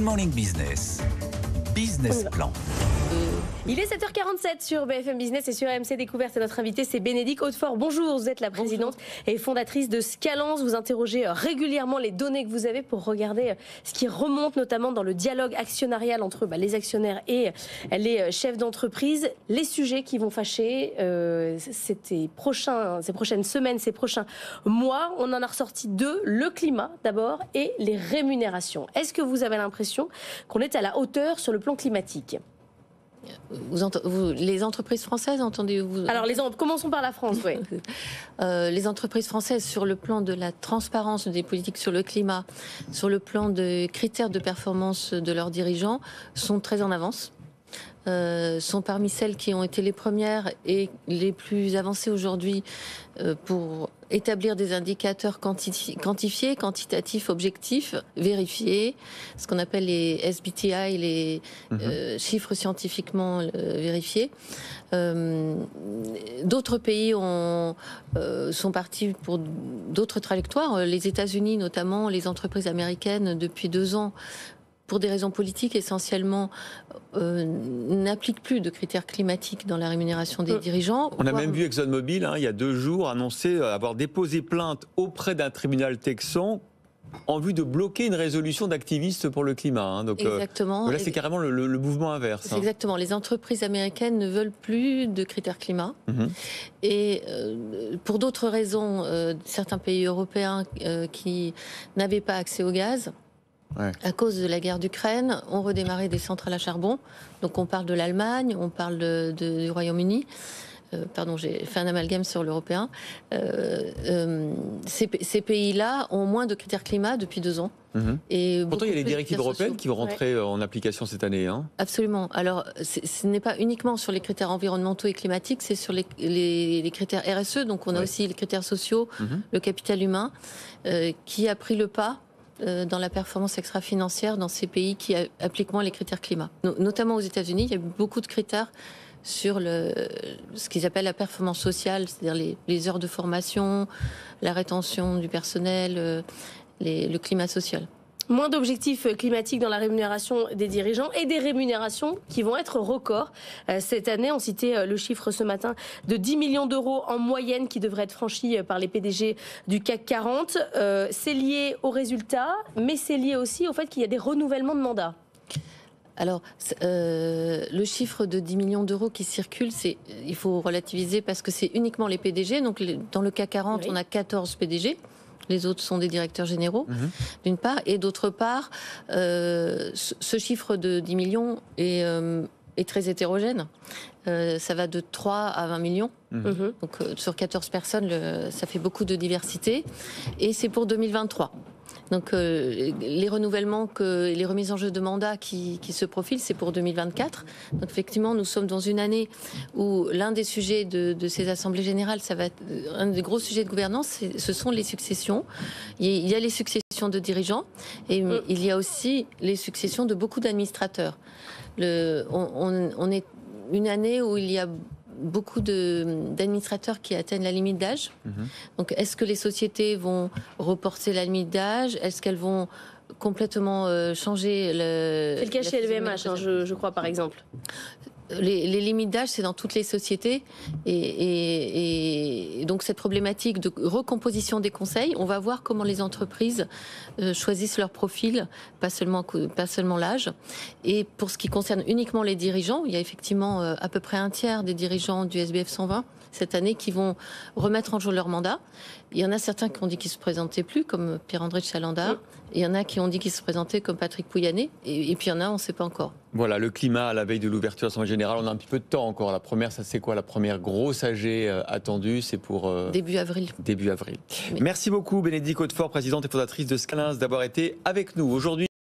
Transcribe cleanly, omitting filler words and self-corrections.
Morning Business. Business Plan. Il est 7h47 sur BFM Business et sur AMC Découverte. Et notre invité, c'est Bénédicte Hautefort. Bonjour, vous êtes la présidente et fondatrice de Scalance. Vous interrogez régulièrement les données que vous avez pour regarder ce qui remonte, notamment dans le dialogue actionnarial entre les actionnaires et les chefs d'entreprise. Les sujets qui vont fâcher ces prochaines semaines, ces prochains mois. On en a ressorti deux, le climat d'abord et les rémunérations. Est-ce que vous avez l'impression qu'on est à la hauteur sur le plan climatique ? Les entreprises françaises, entendez-vous? Alors, commençons par la France, oui. Les entreprises françaises, sur le plan de la transparence des politiques sur le climat, sur le plan des critères de performance de leurs dirigeants, sont très en avance. Sont parmi celles qui ont été les premières et les plus avancées aujourd'hui pour établir des indicateurs quantifiés, quantitatifs, objectifs, vérifiés, ce qu'on appelle les SBTI, les chiffres scientifiquement vérifiés. D'autres pays sont partis pour d'autres trajectoires. Les États-Unis, notamment, les entreprises américaines, depuis 2 ans, pour des raisons politiques essentiellement, n'appliquent plus de critères climatiques dans la rémunération des dirigeants. On a même vu ExxonMobil, il y a 2 jours, annoncer avoir déposé plainte auprès d'un tribunal texan en vue de bloquer une résolution d'activistes pour le climat. Donc, exactement. Là, c'est carrément le mouvement inverse. Exactement. Les entreprises américaines ne veulent plus de critères climat. Et pour d'autres raisons, certains pays européens qui n'avaient pas accès au gaz, à cause de la guerre d'Ukraine, ont redémarré des centrales à charbon. Donc on parle de l'Allemagne, on parle du Royaume-Uni. Pardon, j'ai fait un amalgame sur l'européen. Ces pays-là ont moins de critères climat depuis 2 ans. Et pourtant, il y a les directives européennes qui vont rentrer en application cette année. Absolument. Alors, ce n'est pas uniquement sur les critères environnementaux et climatiques, c'est sur les critères RSE. Donc on a aussi les critères sociaux, le capital humain, qui a pris le pas dans la performance extra-financière dans ces pays qui appliquent moins les critères climat. Notamment aux États-Unis, il y a beaucoup de critères sur ce qu'ils appellent la performance sociale, c'est-à-dire les heures de formation, la rétention du personnel, le climat social. Moins d'objectifs climatiques dans la rémunération des dirigeants et des rémunérations qui vont être records. Cette année, on citait le chiffre ce matin de 10 millions d'euros en moyenne qui devraient être franchis par les PDG du CAC 40. C'est lié aux résultats, mais c'est lié aussi au fait qu'il y a des renouvellements de mandats. Alors, le chiffre de 10 millions d'euros qui circule, il faut relativiser parce que c'est uniquement les PDG. Donc, dans le CAC 40, on a 14 PDG. Les autres sont des directeurs généraux, d'une part. Et d'autre part, ce chiffre de 10 millions est très hétérogène. Ça va de 3 à 20 millions. Donc, sur 14 personnes, ça fait beaucoup de diversité. Et c'est pour 2023. Donc les renouvellements, les remises en jeu de mandat qui se profilent, c'est pour 2024. Donc effectivement, nous sommes dans une année où l'un des sujets de ces assemblées générales, ça va être un des gros sujets de gouvernance, ce sont les successions. Il y a les successions de dirigeants et il y a aussi les successions de beaucoup d'administrateurs. On est une année où il y a beaucoup d'administrateurs qui atteignent la limite d'âge. Donc, est-ce que les sociétés vont reporter la limite d'âge? Est-ce qu'elles vont complètement changer c'est le cas chez LVMH, je crois, par exemple. Les limites d'âge, c'est dans toutes les sociétés. Et donc, cette problématique de recomposition des conseils, on va voir comment les entreprises choisissent leur profil, pas seulement l'âge. Et pour ce qui concerne uniquement les dirigeants, il y a effectivement à peu près un tiers des dirigeants du SBF 120 cette année qui vont remettre en jeu leur mandat. Il y en a certains qui ont dit qu'ils ne se présentaient plus, comme Pierre-André de Chalendar. Il y en a qui ont dit qu'ils se présentaient, comme Patrick Pouyanné. Et puis il y en a, on ne sait pas encore. Voilà, le climat à la veille de l'ouverture de l'Assemblée générale. On a un petit peu de temps encore. La première, ça c'est quoi? La première grosse AG attendue, c'est pour... Début avril. Début avril. Merci beaucoup Bénédicte Hautefort, présidente et fondatrice de Scalance, d'avoir été avec nous aujourd'hui.